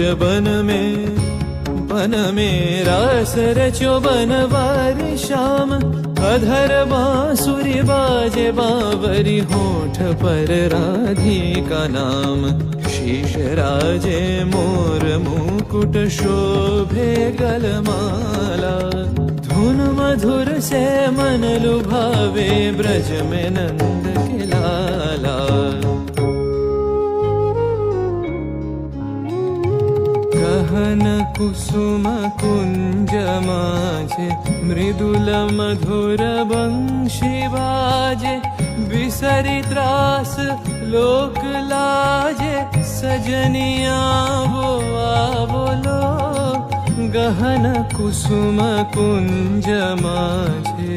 ब्रज बन में रास रचो बनवारी श्याम। अधर बांसुरी बाजे बावरी होठ पर राधिका नाम। शीश राजे मोर मुकुट शोभे गलमाला। धुन मधुर से मन लुभावे ब्रज में नंद के लाला। गहन कुसुम कुंज माझे मृदुल मधुर बंशी बाजे। बिसरी त्रास लोक लाजे सजनिया बोलो। गहन कुसुम कुंज माझे